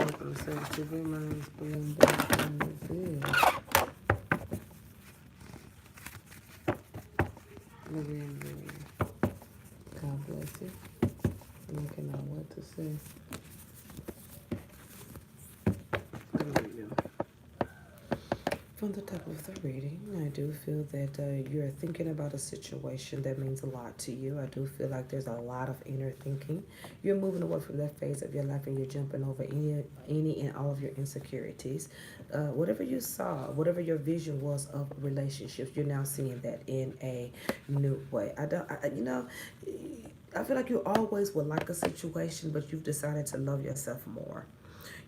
welcome to Service TV. My name is William Black, and this is Living Real. God bless you. And I cannot wait to see. From the top of the reading, I do feel that you're thinking about a situation that means a lot to you. I do feel like there's a lot of inner thinking. You're moving away from that phase of your life and you're jumping over any and all of your insecurities. Whatever you saw, whatever your vision was of relationships, you're now seeing that in a new way. I feel like you always would like a situation, but you've decided to love yourself more.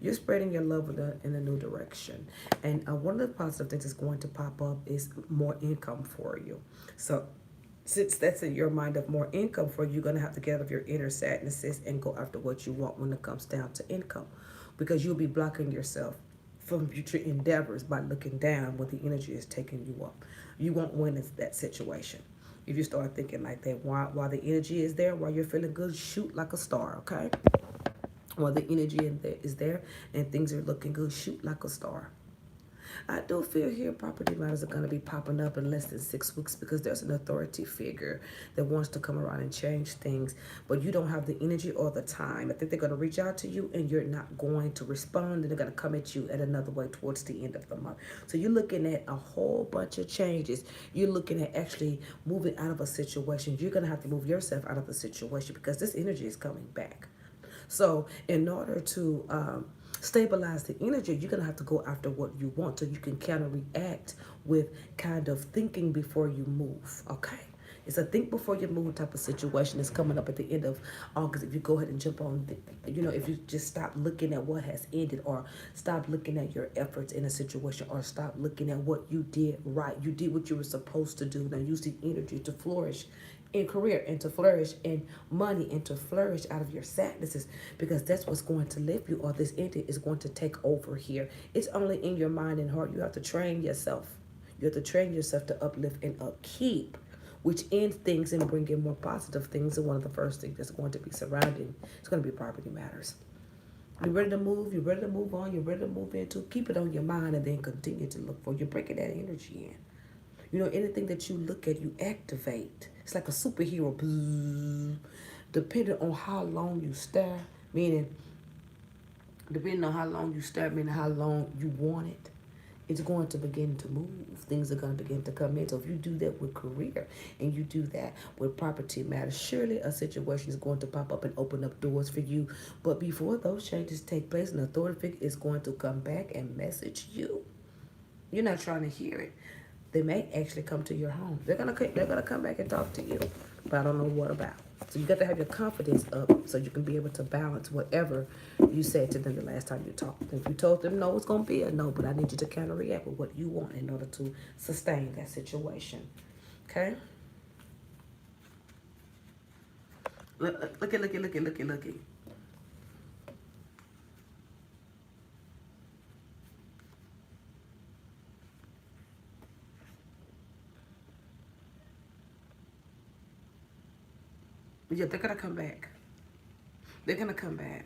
You're spreading your love in a new direction. And one of the positive things that's going to pop up is more income for you. So since that's in your mind of more income for you, you're going to have to get out of your inner sadnesses and go after what you want when it comes down to income. Because you'll be blocking yourself from future endeavors by looking down when the energy is taking you up. You won't win in that situation. If you start thinking like that, while the energy is there, while you're feeling good, shoot like a star, okay? While the energy is there and things are looking good, shoot like a star. I do feel here property matters are going to be popping up in less than 6 weeks because there's an authority figure that wants to come around and change things, but you don't have the energy or the time. I think they're going to reach out to you and you're not going to respond, and they're going to come at you at another way towards the end of the month. So you're looking at a whole bunch of changes. You're looking at actually moving out of a situation. You're going to have to move yourself out of the situation because this energy is coming back. So in order to stabilize the energy, you're going to have to go after what you want so you can counter react with kind of thinking before you move, okay? It's a think before you move type of situation that's coming up at the end of August. If you go ahead and jump on, if you just stop looking at what has ended, or stop looking at your efforts in a situation, or stop looking at what you did right. You did what you were supposed to do. Now use the energy to flourish in career and to flourish in money and to flourish out of your sadnesses, because that's what's going to lift you, or this entity is going to take over here. It's only in your mind and heart. You have to train yourself. You have to train yourself to uplift and upkeep, which ends things and bring in more positive things. And one of the first things that's going to be surrounding, it's going to be property matters. You're ready to move. You're ready to move on. You're ready to move into. Keep it on your mind and then continue to look for. You're breaking that energy in. Anything that you look at, you activate. It's like a superhero. Depending on how long you stare, meaning how long you want it, it's going to begin to move. Things are going to begin to come in. So if you do that with career and you do that with property matters, surely a situation is going to pop up and open up doors for you. But before those changes take place, an authority figure is going to come back and message you. You're not trying to hear it. They may actually come to your home. They're gonna come back and talk to you, but I don't know what about. So you got to have your confidence up so you can be able to balance whatever you said to them the last time you talked. If you told them no, it's gonna be a no, but I need you to counter react with what you want in order to sustain that situation. Okay? Looky. Yeah, they're gonna come back. They're gonna come back.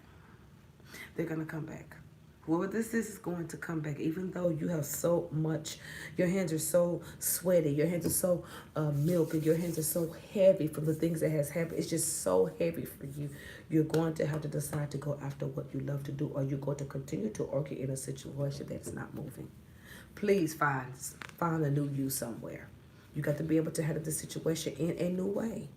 They're gonna come back. Whoever this is going to come back, even though you have so much, your hands are so sweaty, your hands are so milky, your hands are so heavy from the things that has happened. It's just so heavy for you. You're going to have to decide to go after what you love to do, or you're going to continue to argue in a situation that's not moving. Please find a new you somewhere. You got to be able to handle the situation in a new way.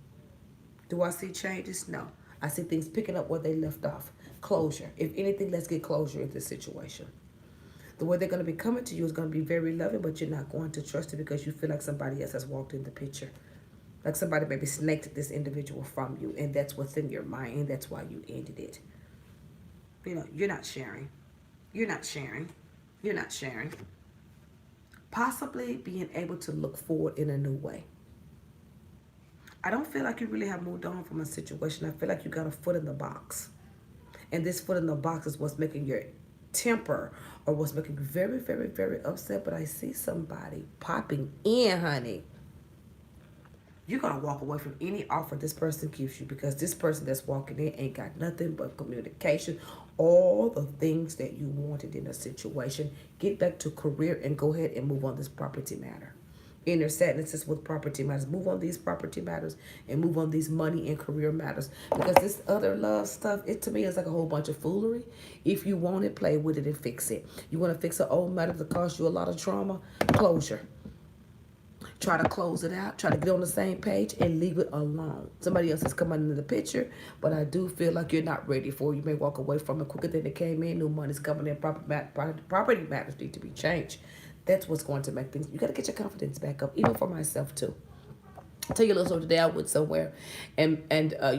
Do I see changes? No. I see things picking up where they left off. Closure. If anything, let's get closure in this situation. The way they're going to be coming to you is going to be very loving, but you're not going to trust it because you feel like somebody else has walked in the picture. Like somebody maybe snaked this individual from you, and that's what's in your mind, and that's why you ended it. You're not sharing. You're not sharing. You're not sharing. Possibly being able to look forward in a new way. I don't feel like you really have moved on from a situation. I feel like you got a foot in the box. And this foot in the box is what's making your temper, or what's making you very, very, very upset. But I see somebody popping in, honey. You're going to walk away from any offer this person gives you, because this person that's walking in ain't got nothing but communication all the things that you wanted in a situation. Get back to career and go ahead and move on this property matter. Inner sadnesses with property matters. Move on these property matters and move on these money and career matters. Because this other love stuff, it to me is like a whole bunch of foolery. If you want it, play with it and fix it. You want to fix an old matter that caused you a lot of trauma? Closure. Try to close it out. Try to get on the same page and leave it alone. Somebody else is coming into the picture, but I do feel like you're not ready for it. You may walk away from it quicker than it came in. New money's coming in. Property matters need to be changed. That's what's going to make things. You got to get your confidence back up, even for myself too. I'll tell you a little story. Today I went somewhere, and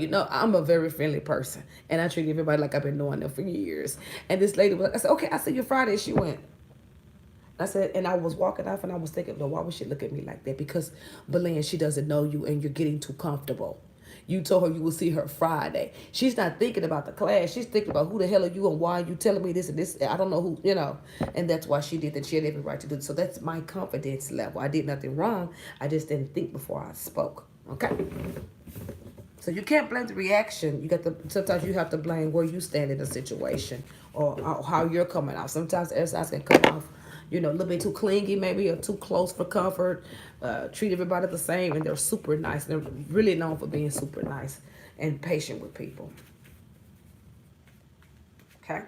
you know, I'm a very friendly person, and I treat everybody like I've been knowing them for years. And this lady was, I said, okay, I see you Friday. She went. I said, and I was walking off and I was thinking, no, why would she look at me like that? Because, Belen, she doesn't know you and you're getting too comfortable. You told her you will see her Friday. She's not thinking about the class. She's thinking about who the hell are you and why are you telling me this and this. I don't know who, you know. And that's why she did that. She had every right to do it. So that's my confidence level. I did nothing wrong. I just didn't think before I spoke. Okay? So you can't blame the reaction. You got to, sometimes you have to blame where you stand in the situation or how you're coming off. Sometimes the exercise can come off, you know, a little bit too clingy maybe or too close for comfort. Treat everybody the same, and they're super nice. They're really known for being super nice and patient with people. Okay?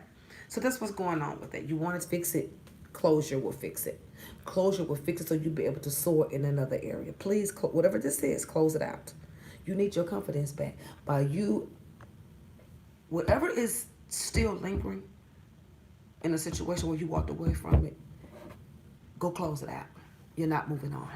So that's what's going on with it. You want to fix it, closure will fix it. Closure will fix it so you'll be able to soar in another area. Please, whatever this is, close it out. You need your confidence back by you. Whatever is still lingering in a situation where you walked away from it, go close it out. You're not moving on.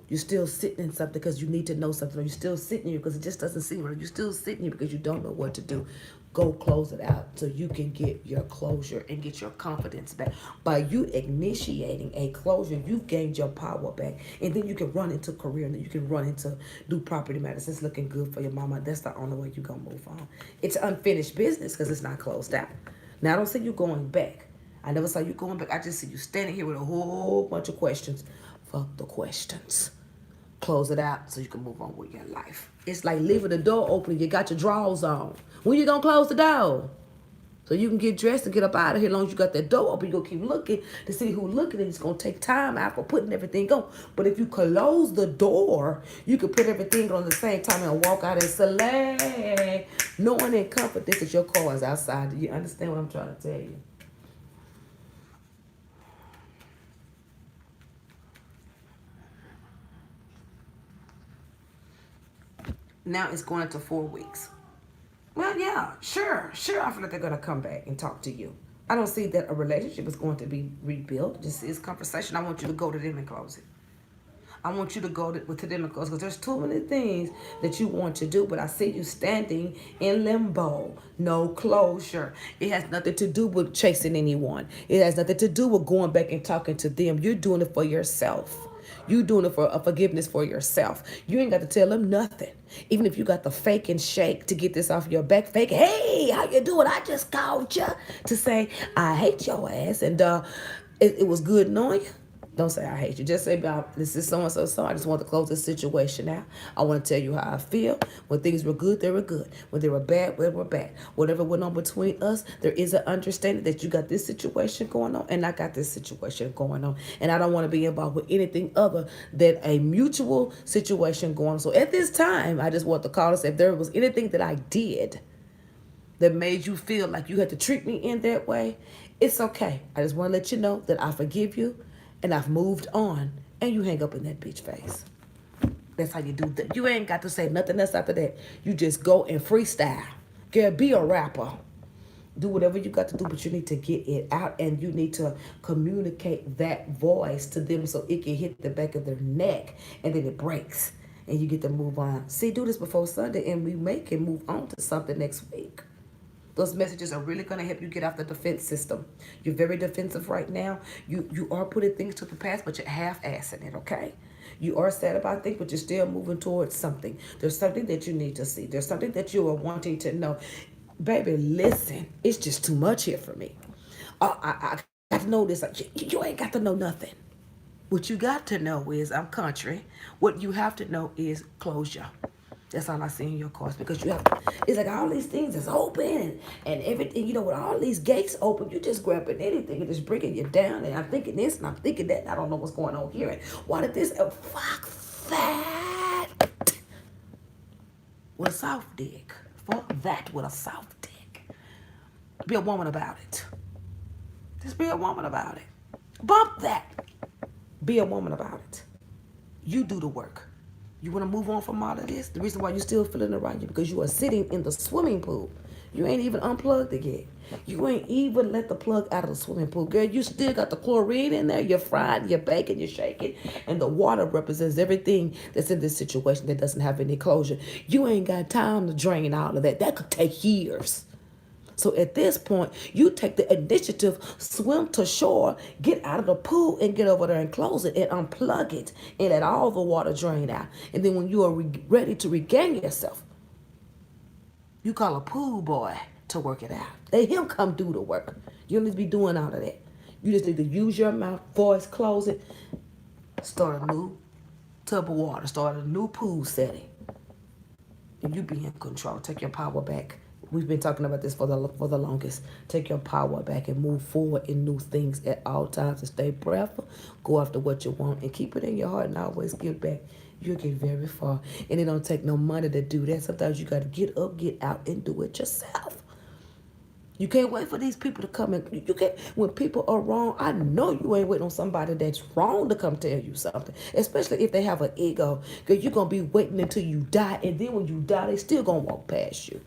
You're still sitting in something because you need to know something, or you're still sitting here because it just doesn't seem right. You're still sitting here because you don't know what to do. Go close it out so you can get your closure and get your confidence back. By you initiating a closure, you've gained your power back. And then you can run into career, and then you can run into do property matters. It's looking good for your mama. That's the only way you're going to move on. It's unfinished business because it's not closed out. Now, I don't see you going back. I never saw you going back. I just see you standing here with a whole bunch of questions. Fuck the questions. Close it out so you can move on with your life. It's like leaving the door open. You got your drawers on. When you gonna close the door? So you can get dressed and get up out of here. As long as you got that door open, you're gonna keep looking to see who's looking, and it's gonna take time out for putting everything on. But if you close the door, you can put everything on at the same time and walk out and select, knowing in confidence that your car is outside. Do you understand what I'm trying to tell you? Now it's going into 4 weeks. Well, yeah, sure. I feel like they're going to come back and talk to you. I don't see that a relationship is going to be rebuilt. This is conversation. I want you to go to them and close it. I want you to go to them and close, because there's too many things that you want to do, but I see you standing in limbo. No closure. It has nothing to do with chasing anyone. It has nothing to do with going back and talking to them. You're doing it for yourself. You doing it for a forgiveness for yourself. You ain't got to tell them nothing. Even if you got the fake and shake to get this off your back, fake, hey, how you doing? I just called you to say I hate your ass, and it was good knowing you. Don't say I hate you. Just say, this is so-and-so. I just want to close this situation out. I want to tell you how I feel. When things were good, they were good. When they were bad, they were bad. Whatever went on between us, there is an understanding that you got this situation going on and I got this situation going on. And I don't want to be involved with anything other than a mutual situation going on. So at this time, I just want to call and say if there was anything that I did that made you feel like you had to treat me in that way, it's okay. I just want to let you know that I forgive you. And I've moved on, and you hang up in that bitch face. That's how you do that. You ain't got to say nothing else after that. You just go and freestyle. Girl, be a rapper. Do whatever you got to do, but you need to get it out, and you need to communicate that voice to them so it can hit the back of their neck, and then it breaks, and you get to move on. See, do this before Sunday, and we can move on to something next week. Those messages are really going to help you get off the defense system. You're very defensive right now. You are putting things to the past, but you're half-assing it, okay? You are sad about things, but you're still moving towards something. There's something that you need to see. There's something that you are wanting to know. Baby, listen. It's just too much here for me. I got to know this. You ain't got to know nothing. What you got to know is I'm country. What you have to know is closure. That's all I see in your cards, because you have, it's like all these things is open, and everything, with all these gates open, you just grabbing anything and just bringing you down. And I'm thinking this and I'm thinking that. And I don't know what's going on here. And why did this? Fuck that. With a soft dick. Fuck that with a soft dick. Be a woman about it. Just be a woman about it. Bump that. Be a woman about it. You do the work. You want to move on from all of this? The reason why you're still feeling around you because you are sitting in the swimming pool. You ain't even unplugged it yet. You ain't even let the plug out of the swimming pool. Girl, you still got the chlorine in there. You're frying, you're baking, you're shaking. And the water represents everything that's in this situation that doesn't have any closure. You ain't got time to drain all of that. That could take years. So at this point, you take the initiative, swim to shore, get out of the pool and get over there and close it and unplug it and let all the water drain out. And then when you are ready to regain yourself, you call a pool boy to work it out. Let him come do the work. You don't need to be doing all of that. You just need to use your mouth, voice, close it, start a new tub of water, start a new pool setting. And you be in control. Take your power back. We've been talking about this for the longest. Take your power back and move forward in new things at all times and stay prayerful. Go after what you want and keep it in your heart and always give back. You'll get very far. And it don't take no money to do that. Sometimes you got to get up, get out, and do it yourself. You can't wait for these people to come in. You can't. When people are wrong, I know you ain't waiting on somebody that's wrong to come tell you something. Especially if they have an ego. Because you're going to be waiting until you die. And then when you die, they still going to walk past you.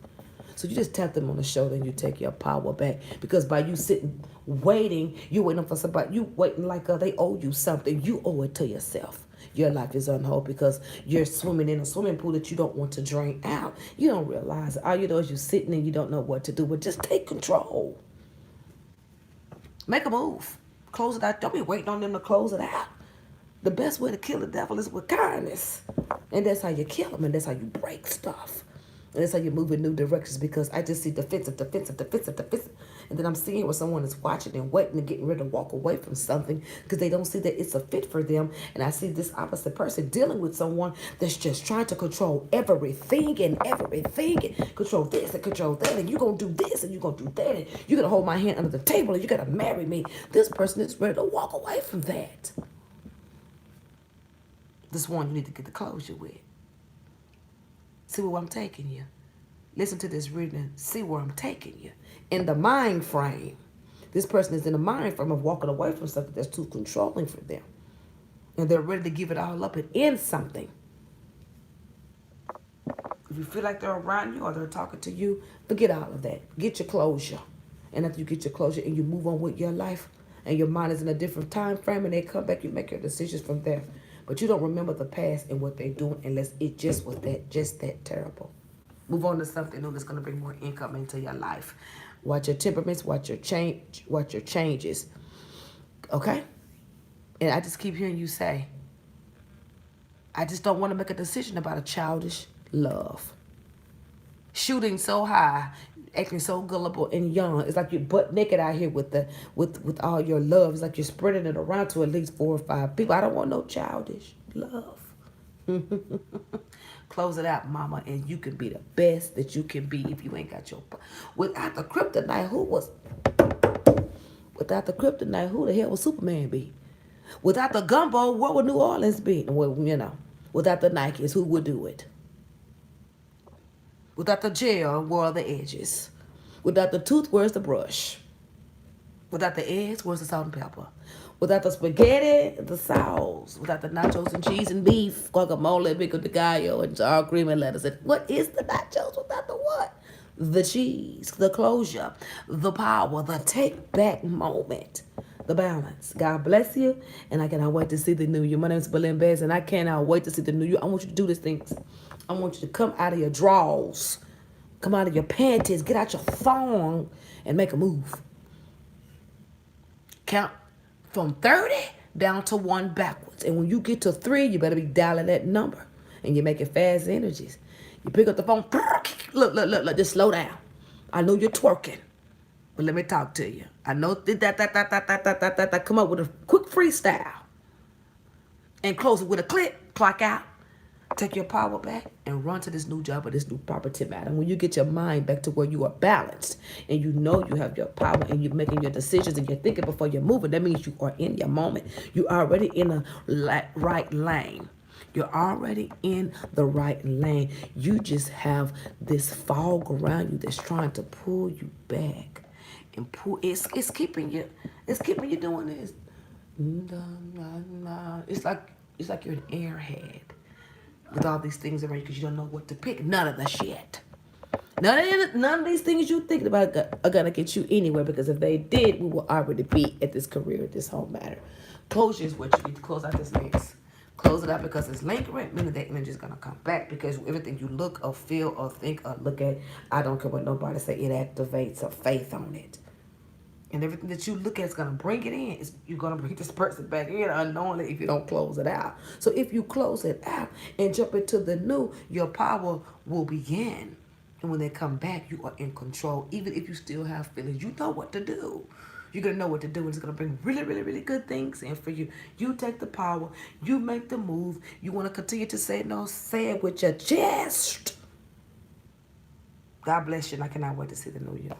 So you just tap them on the shoulder and you take your power back. Because by you sitting, waiting, you waiting for somebody, you waiting like they owe you something. You owe it to yourself. Your life is unwhole because you're swimming in a swimming pool that you don't want to drain out. You don't realize it. All you know is you're sitting and you don't know what to do. But just take control. Make a move. Close it out. Don't be waiting on them to close it out. The best way to kill the devil is with kindness. And that's how you kill him. And that's how you break stuff. And that's how you move in new directions, because I just see defensive. And then I'm seeing where someone is watching and waiting and getting ready to walk away from something because they don't see that it's a fit for them. And I see this opposite person dealing with someone that's just trying to control everything and control this and control that. And you're going to do this and you're going to do that. And you're going to hold my hand under the table and you got to marry me. This person is ready to walk away from that. This one you need to get the closure with. See where I'm taking you. Listen to this reading. See where I'm taking you. In the mind frame. This person is in the mind frame of walking away from something that's too controlling for them. And they're ready to give it all up and end something. If you feel like they're around you or they're talking to you, forget all of that. Get your closure. And after you get your closure and you move on with your life and your mind is in a different time frame and they come back, you make your decisions from there. But you don't remember the past and what they're doing unless it just was just that terrible. Move on to something new that's going to bring more income into your life. Watch your temperaments, watch your changes. Okay? And I just keep hearing you say, I just don't want to make a decision about a childish love. Shooting so high, acting so gullible and young. It's like you're butt naked out here with all your love. It's like you're spreading it around to at least 4 or 5 people. I don't want no childish love. Close it out, mama, and you can be the best that you can be if you ain't got your... Without the kryptonite, who the hell would Superman be? Without the gumbo, what would New Orleans be? Well, without the Nikes, who would do it? Without the gel, where are the edges? Without the tooth, where's the brush? Without the eggs, where's the salt and pepper? Without the spaghetti, the sauce. Without the nachos and cheese and beef, guacamole, pico de gallo, and sour cream and lettuce. What is the nachos without the what? The cheese, the closure, the power, the take back moment, the balance. God bless you, and I cannot wait to see the new you. My name is Belen Bez, and I cannot wait to see the new you. I want you to do these things. I want you to come out of your drawers, come out of your panties, get out your thong, and make a move. Count from 30 down to 1 backwards. And when you get to 3, you better be dialing that number. And you're making fast energies. You pick up the phone. Look, just slow down. I know you're twerking, but let me talk to you. I know that. Come up with a quick freestyle. And close it with a click, clock out. Take your power back and run to this new job or this new property matter. When you get your mind back to where you are balanced and you know you have your power and you're making your decisions and you're thinking before you're moving, that means you are in your moment. You're already in a right lane. You're already in the right lane. You just have this fog around you that's trying to pull you back and pull. It's keeping you. It's keeping you doing this. It's like you're an airhead with all these things around you because you don't know what to pick. None of the shit. None of these things you thinking about are gonna get you anywhere, because if they did, we will already be at this career, at this home matter. Closure is what you need to close out this mess. Close it out, because it's lingering, meaning that energy is gonna come back, because everything you look or feel or think or look at, I don't care what nobody say, it activates a faith on it. And everything that you look at is going to bring it in. You're going to bring this person back in unknowingly if you don't close it out. So if you close it out and jump into the new, your power will begin. And when they come back, you are in control. Even if you still have feelings, you know what to do. You're going to know what to do, and it's going to bring really, really, really good things in for you. You take the power. You make the move. You want to continue to say no, say it with your chest. God bless you, and I cannot wait to see the new year.